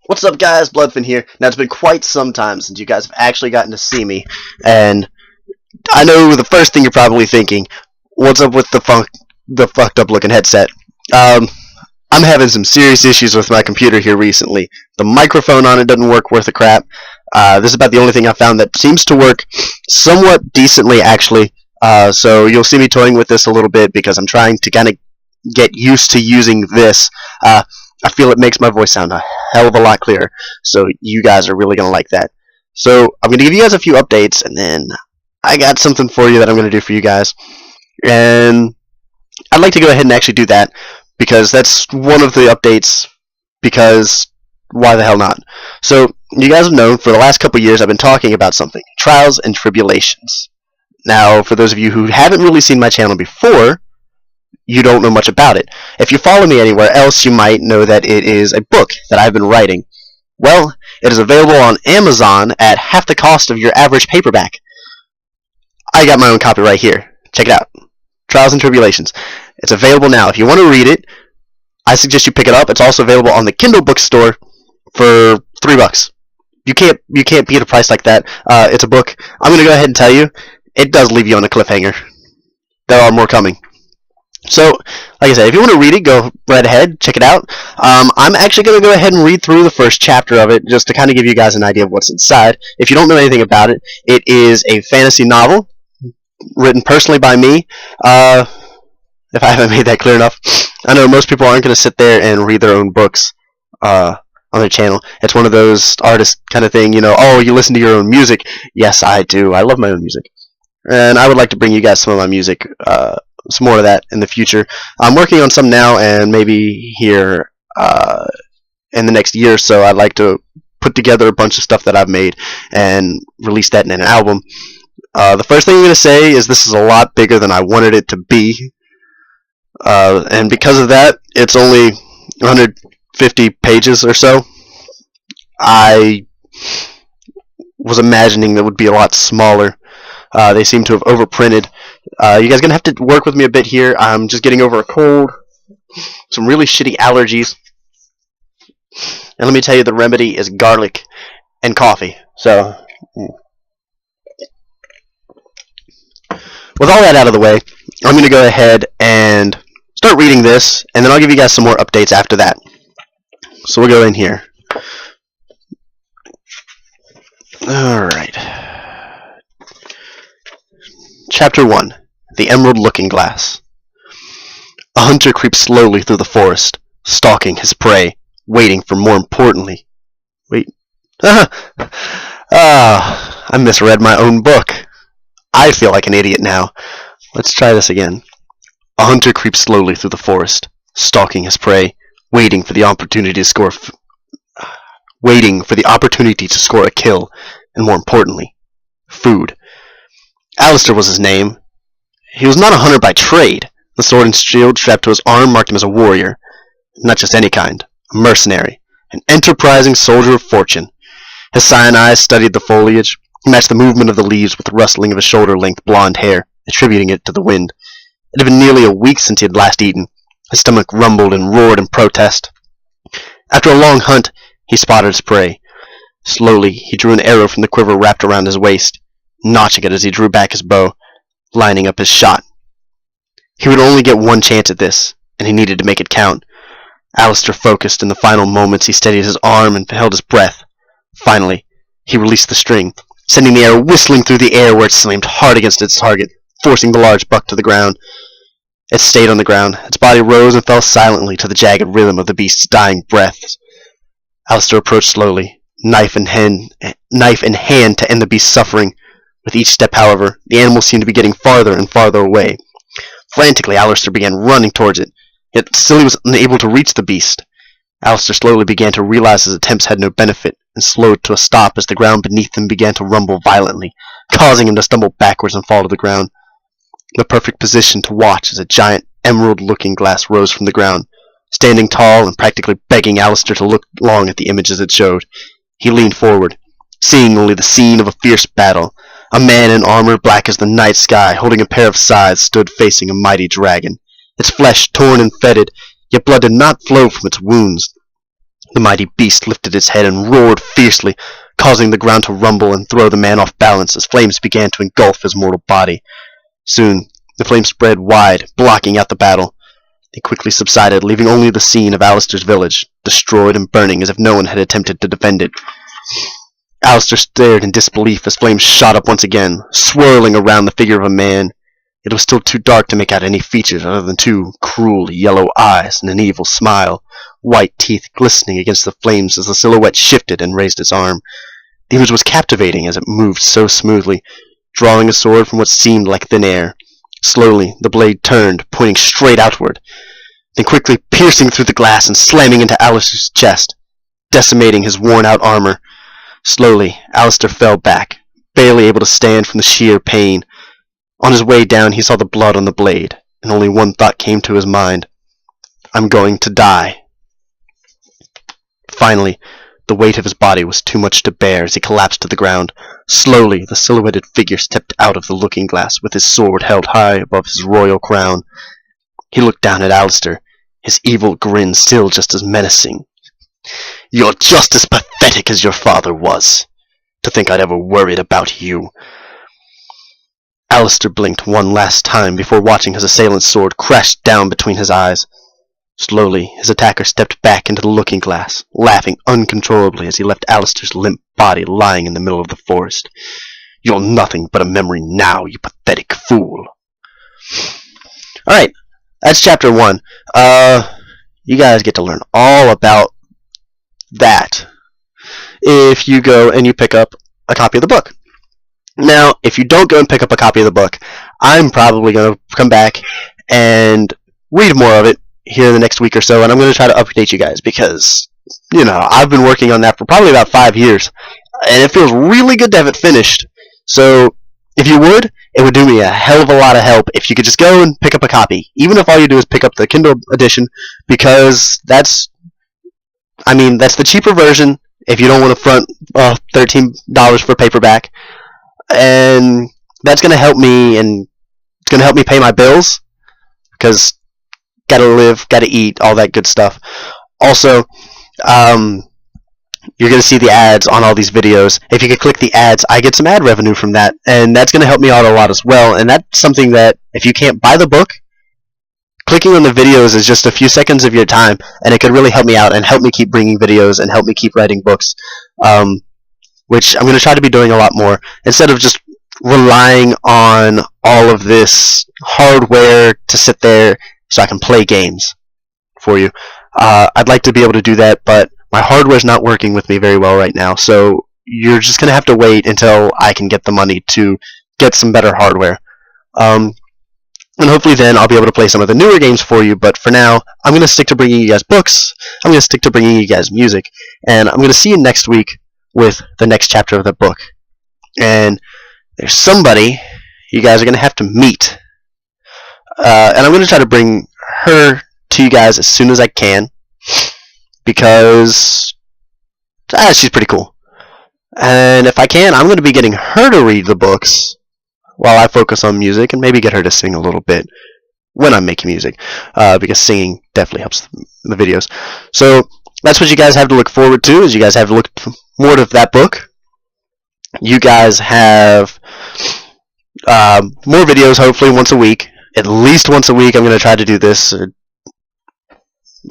What's up, guys? Bloodfin here. Now, it's been quite some time since you guys have actually gotten to see me, and I know the first thing you're probably thinking, what's up with the fucked up looking headset? I'm having some serious issues with my computer here recently. The microphone on it doesn't work worth a crap. This is about the only thing I found that seems to work somewhat decently, actually. So you'll see me toying with this a little bit because I'm trying to kind of get used to using this. I feel it makes my voice sound a hell of a lot clearer, so you guys are really going to like that. So I'm going to give you guys a few updates, and then I got something for you that I'm going to do for you guys. And I'd like to go ahead and actually do that, because that's one of the updates, because why the hell not? So, you guys have known, for the last couple years I've been talking about something, Trials and Tribulations. Now, for those of you who haven't really seen my channel before, you don't know much about it. If you follow me anywhere else, you might know that it is a book that I've been writing. Well, it is available on Amazon at half the cost of your average paperback. I got my own copy right here. Check it out. Trials and Tribulations. It's available now. If you want to read it, I suggest you pick it up. It's also available on the Kindle bookstore for $3. You can't beat a price like that. It's a book. I'm going to go ahead and tell you, it does leave you on a cliffhanger. There are more coming. So, like I said, if you want to read it, go right ahead, check it out. I'm actually going to go ahead and read through the first chapter of it, just to kind of give you guys an idea of what's inside. If you don't know anything about it, it is a fantasy novel, written personally by me. If I haven't made that clear enough. I know most people aren't going to sit there and read their own books on their channel. It's one of those artist kind of thing, you know, oh, you listen to your own music. Yes, I do. I love my own music. And I would like to bring you guys some of my music, some more of that in the future. I'm working on some now, and maybe here in the next year or so I'd like to put together a bunch of stuff that I've made and release that in an album. The first thing I'm going to say is this is a lot bigger than I wanted it to be, and because of that it's only 150 pages or so. I was imagining that would be a lot smaller. They seem to have overprinted. You guys are going to have to work with me a bit here. I'm just getting over a cold, some really shitty allergies. And let me tell you, the remedy is garlic and coffee. So, with all that out of the way, I'm going to go ahead and start reading this, and then I'll give you guys some more updates after that. So we'll go in here. Alright. Chapter 1. The Emerald Looking Glass. A hunter creeps slowly through the forest, stalking his prey, waiting for more importantly. I misread my own book. I feel like an idiot now. Let's try this again. A hunter creeps slowly through the forest, stalking his prey, waiting for the opportunity to score a kill, and more importantly, food. Alistair was his name. He was not a hunter by trade. The sword and shield strapped to his arm marked him as a warrior. Not just any kind. A mercenary. An enterprising soldier of fortune. His cyan eyes studied the foliage. He matched the movement of the leaves with the rustling of his shoulder-length blonde hair, attributing it to the wind. It had been nearly a week since he had last eaten. His stomach rumbled and roared in protest. After a long hunt, he spotted his prey. Slowly, he drew an arrow from the quiver wrapped around his waist, notching it as he drew back his bow, lining up his shot. He would only get one chance at this, and he needed to make it count. Alistair focused. In the final moments he steadied his arm and held his breath. Finally, he released the string, sending the arrow whistling through the air where it slammed hard against its target, forcing the large buck to the ground. It stayed on the ground. Its body rose and fell silently to the jagged rhythm of the beast's dying breaths. Alistair approached slowly, knife in hand to end the beast's suffering. With each step, however, the animal seemed to be getting farther and farther away. Frantically, Alistair began running towards it, yet still he was unable to reach the beast. Alistair slowly began to realize his attempts had no benefit, and slowed to a stop as the ground beneath him began to rumble violently, causing him to stumble backwards and fall to the ground. The perfect position to watch as a giant emerald-looking glass rose from the ground, standing tall and practically begging Alistair to look long at the images it showed. He leaned forward, seeing only the scene of a fierce battle. A man in armor black as the night sky, holding a pair of scythes, stood facing a mighty dragon. Its flesh torn and fetid, yet blood did not flow from its wounds. The mighty beast lifted its head and roared fiercely, causing the ground to rumble and throw the man off balance as flames began to engulf his mortal body. Soon, the flames spread wide, blocking out the battle. They quickly subsided, leaving only the scene of Alistair's village, destroyed and burning as if no one had attempted to defend it. Alistair stared in disbelief as flames shot up once again, swirling around the figure of a man. It was still too dark to make out any features other than two cruel yellow eyes and an evil smile, white teeth glistening against the flames as the silhouette shifted and raised its arm. The image was captivating as it moved so smoothly, drawing a sword from what seemed like thin air. Slowly, the blade turned, pointing straight outward, then quickly piercing through the glass and slamming into Alistair's chest, decimating his worn-out armor. Slowly, Alistair fell back, barely able to stand from the sheer pain. On his way down, he saw the blood on the blade, and only one thought came to his mind. I'm going to die. Finally, the weight of his body was too much to bear as he collapsed to the ground. Slowly, the silhouetted figure stepped out of the looking-glass with his sword held high above his royal crown. He looked down at Alistair, his evil grin still just as menacing. You're just as pathetic as your father was. To think I'd ever worried about you. Alistair blinked one last time before watching his assailant's sword crash down between his eyes. Slowly, his attacker stepped back into the looking-glass, laughing uncontrollably as he left Alistair's limp body lying in the middle of the forest. You're nothing but a memory now, you pathetic fool. Alright, that's chapter 1. You guys get to learn all about that if you go and you pick up a copy of the book. Now, if you don't go and pick up a copy of the book, I'm probably going to come back and read more of it here in the next week or so, and I'm going to try to update you guys because, I've been working on that for probably about 5 years, and it feels really good to have it finished. So, if you would, it would do me a hell of a lot of help if you could just go and pick up a copy, even if all you do is pick up the Kindle edition, because that's the cheaper version if you don't want to front $13 for paperback, and that's going to help me, and it's going to help me pay my bills, because gotta live, gotta eat, all that good stuff. Also, you're going to see the ads on all these videos. If you could click the ads, I get some ad revenue from that, and that's going to help me out a lot as well. And that's something that, if you can't buy the book, clicking on the videos is just a few seconds of your time, and it could really help me out and help me keep bringing videos and help me keep writing books, which I'm going to try to be doing a lot more, instead of just relying on all of this hardware to sit there so I can play games for you. I'd like to be able to do that, but my hardware's not working with me very well right now, so you're just going to have to wait until I can get the money to get some better hardware. And hopefully then I'll be able to play some of the newer games for you, but for now, I'm going to stick to bringing you guys books, I'm going to stick to bringing you guys music, and I'm going to see you next week with the next chapter of the book. And there's somebody you guys are going to have to meet. And I'm going to try to bring her to you guys as soon as I can, because she's pretty cool. And if I can, I'm going to be getting her to read the books while I focus on music, and maybe get her to sing a little bit when I'm making music, because singing definitely helps the videos. So that's what you guys have to look forward to, is you guys have to look more to that book. You guys have more videos, hopefully once a week. At least once a week I'm going to try to do this.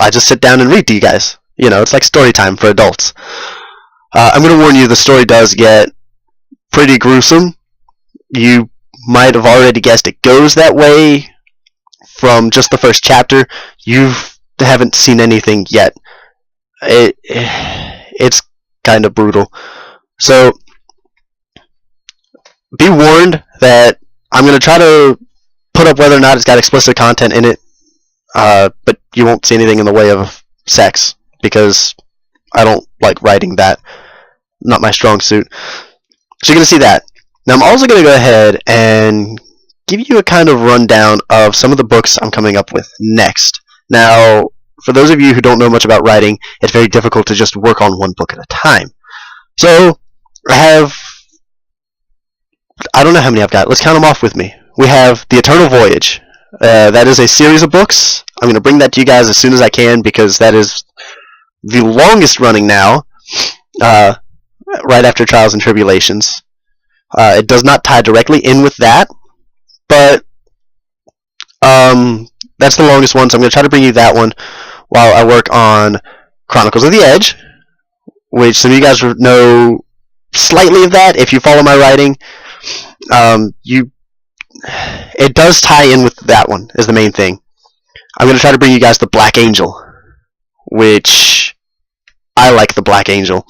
I just sit down and read to you guys. It's like story time for adults. I'm going to warn you, the story does get pretty gruesome. You might have already guessed it goes that way from just the first chapter. You haven't seen anything yet. It's kind of brutal. So be warned that I'm going to try to put up whether or not it's got explicit content in it, but you won't see anything in the way of sex, because I don't like writing that. Not my strong suit. So you're going to see that. Now I'm also going to go ahead and give you a kind of rundown of some of the books I'm coming up with next. Now, for those of you who don't know much about writing, it's very difficult to just work on one book at a time. So I don't know how many I've got. Let's count them off with me. We have The Eternal Voyage. That is a series of books. I'm going to bring that to you guys as soon as I can, because that is the longest running now, right after Trials and Tribulations. It does not tie directly in with that, but that's the longest one, so I'm going to try to bring you that one while I work on Chronicles of the Edge, which some of you guys know slightly of that. If you follow my writing, it does tie in with that one, is the main thing. I'm going to try to bring you guys the Black Angel, which I like the Black Angel.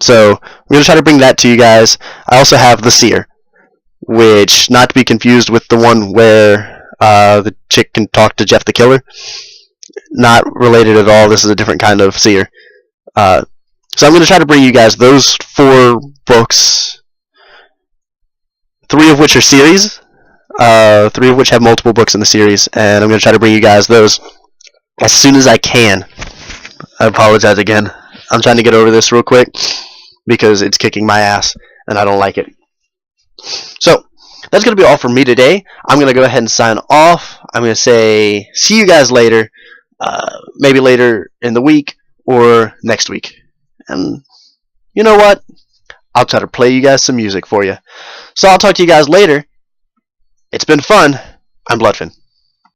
So I'm going to try to bring that to you guys. I also have the Seer, which, not to be confused with the one where the chick can talk to Jeff the Killer. Not related at all. This is a different kind of Seer. So I'm going to try to bring you guys those 4 books, 3 of which are series, 3 of which have multiple books in the series, and I'm going to try to bring you guys those as soon as I can. I apologize again. I'm trying to get over this real quick because it's kicking my ass and I don't like it. So that's going to be all for me today. I'm going to go ahead and sign off. I'm going to say see you guys later, maybe later in the week or next week. And you know what? I'll try to play you guys some music for you. So I'll talk to you guys later. It's been fun. I'm Bloodfin.